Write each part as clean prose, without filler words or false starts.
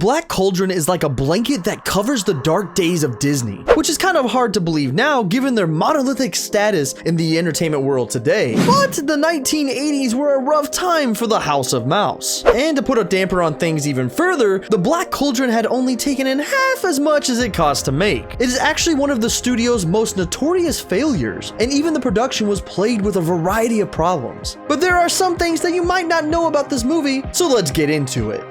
Black Cauldron is like a blanket that covers the dark days of Disney, which is kind of hard to believe now given their monolithic status in the entertainment world today. But the 1980s were a rough time for the House of Mouse. And to put a damper on things even further, the Black Cauldron had only taken in half as much as it cost to make. It is actually one of the studio's most notorious failures, and even the production was plagued with a variety of problems. But there are some things that you might not know about this movie, so let's get into it.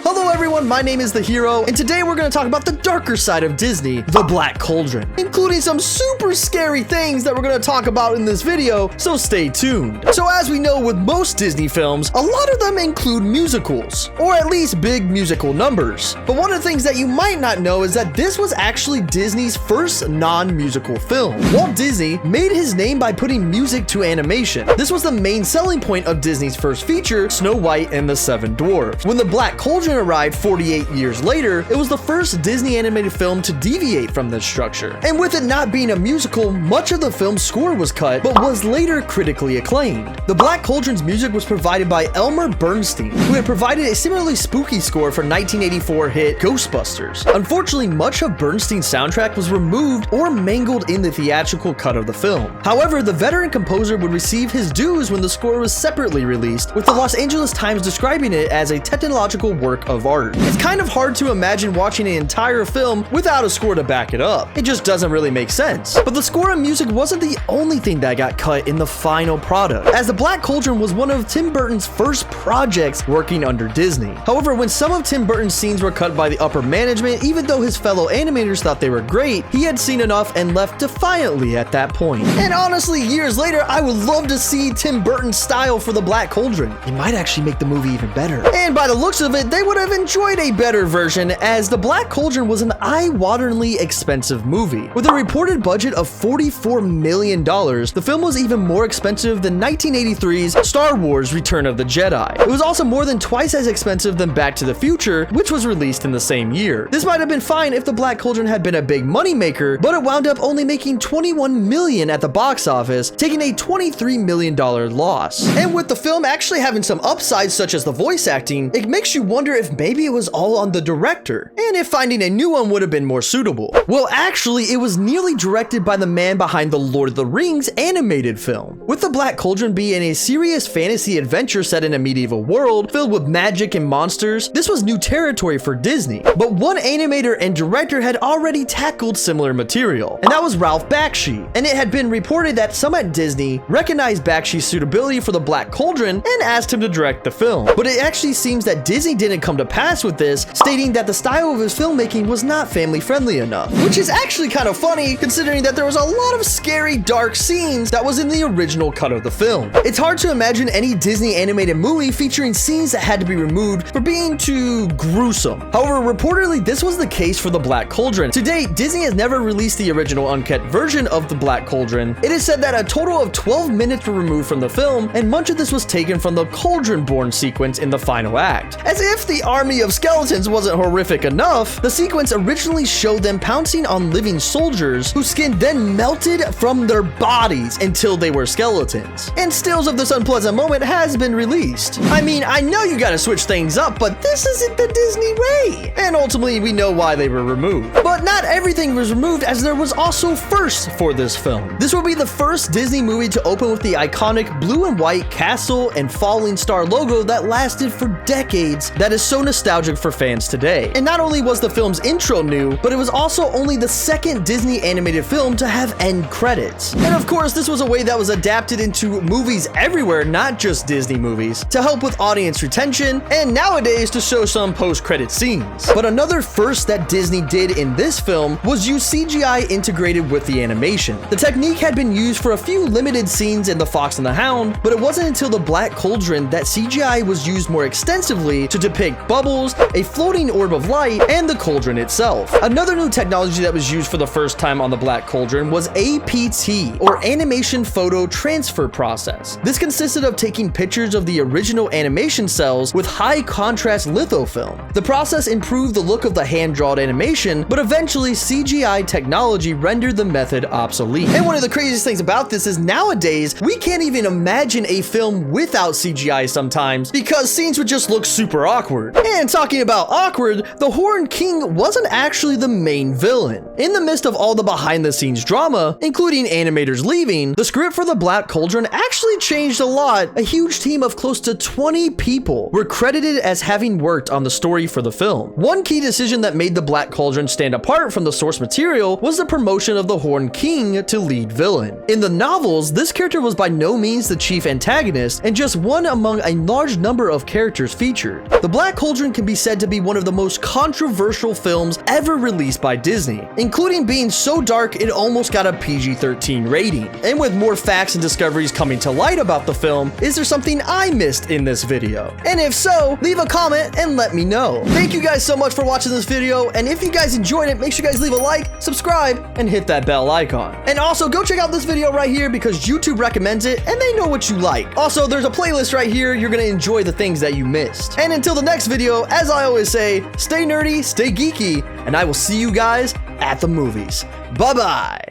Hello everyone, my name is The Hero, and today we're going to talk about the darker side of Disney, the Black Cauldron, including some super scary things that we're going to talk about in this video, so stay tuned. So as we know with most Disney films, a lot of them include musicals, or at least big musical numbers. But one of the things that you might not know is that this was actually Disney's first non-musical film. Walt Disney made his name by putting music to animation. This was the main selling point of Disney's first feature, Snow White and the Seven Dwarfs. When the Black Cauldron arrived 48 years later, it was the first Disney animated film to deviate from this structure. And with it not being a musical, much of the film's score was cut, but was later critically acclaimed. The Black Cauldron's music was provided by Elmer Bernstein, who had provided a similarly spooky score for 1984 hit Ghostbusters. Unfortunately, much of Bernstein's soundtrack was removed or mangled in the theatrical cut of the film. However, the veteran composer would receive his dues when the score was separately released, with the Los Angeles Times describing it as a technological work of art. It's kind of hard to imagine watching an entire film without a score to back it up. It just doesn't really make sense. But the score and music wasn't the only thing that got cut in the final product, as the Black Cauldron was one of Tim Burton's first projects working under Disney. However, when some of Tim Burton's scenes were cut by the upper management, even though his fellow animators thought they were great, he had seen enough and left defiantly at that point. And honestly, years later, I would love to see Tim Burton's style for the Black Cauldron. It might actually make the movie even better. And by the looks of it, they would have enjoyed a better version, as the Black Cauldron was an eye-wateringly expensive movie. With a reported budget of $44 million, the film was even more expensive than 1983's Star Wars Return of the Jedi. It was also more than twice as expensive than Back to the Future, which was released in the same year. This might have been fine if the Black Cauldron had been a big moneymaker, but it wound up only making $21 million at the box office, taking a $23 million loss. And with the film actually having some upsides such as the voice acting, it makes you wonder if maybe it was all on the director, and if finding a new one would have been more suitable. Well, actually, it was nearly directed by the man behind the Lord of the Rings animated film. With the Black Cauldron being a serious fantasy adventure set in a medieval world filled with magic and monsters, this was new territory for Disney. But one animator and director had already tackled similar material, and that was Ralph Bakshi. And it had been reported that some at Disney recognized Bakshi's suitability for the Black Cauldron and asked him to direct the film. But it actually seems that Disney didn't come to pass with this, stating that the style of his filmmaking was not family friendly enough, which is actually kind of funny considering that there was a lot of scary dark scenes that was in the original cut of the film. It's hard to imagine any Disney animated movie featuring scenes that had to be removed for being too gruesome. However, reportedly this was the case for the Black Cauldron. To date, Disney has never released the original uncut version of the Black Cauldron. It is said that a total of 12 minutes were removed from the film, and much of this was taken from the Cauldron-born sequence in the final act. As if the army of skeletons wasn't horrific enough, the sequence originally showed them pouncing on living soldiers whose skin then melted from their bodies until they were skeletons. And stills of this unpleasant moment has been released. I mean, I know you gotta switch things up, but this isn't the Disney way. And ultimately, we know why they were removed. But not everything was removed, as there was also firsts for this film. This will be the first Disney movie to open with the iconic blue and white castle and falling star logo that lasted for decades, that is so nostalgic for fans today. And not only was the film's intro new, but it was also only the second Disney animated film to have end credits. And of course, this was a way that was adapted into movies everywhere, not just Disney movies, to help with audience retention, and nowadays to show some post-credit scenes. But another first that Disney did in this film was use CGI integrated with the animation. The technique had been used for a few limited scenes in The Fox and the Hound, but it wasn't until The Black Cauldron that CGI was used more extensively to depict like bubbles, a floating orb of light, and the cauldron itself. Another new technology that was used for the first time on the Black Cauldron was APT, or Animation Photo Transfer Process. This consisted of taking pictures of the original animation cells with high contrast lithofilm. The process improved the look of the hand-drawn animation, but eventually CGI technology rendered the method obsolete. And one of the craziest things about this is nowadays, we can't even imagine a film without CGI sometimes because scenes would just look super awkward. And talking about awkward, the Horned King wasn't actually the main villain. In the midst of all the behind-the-scenes drama, including animators leaving, the script for the Black Cauldron actually changed a lot. A huge team of close to 20 people were credited as having worked on the story for the film. One key decision that made the Black Cauldron stand apart from the source material was the promotion of the Horned King to lead villain. In the novels, this character was by no means the chief antagonist and just one among a large number of characters featured. The Black Cauldron can be said to be one of the most controversial films ever released by Disney, including being so dark it almost got a PG-13 rating. And with more facts and discoveries coming to light about the film, is there something I missed in this video? And if so, leave a comment and let me know. Thank you guys so much for watching this video, and if you guys enjoyed it, make sure you guys leave a like, subscribe, and hit that bell icon. And also, go check out this video right here because YouTube recommends it and they know what you like. Also, there's a playlist right here. You're gonna enjoy the things that you missed. And until the next video, as I always say, stay nerdy, stay geeky, and I will see you guys at the movies. Bye-bye.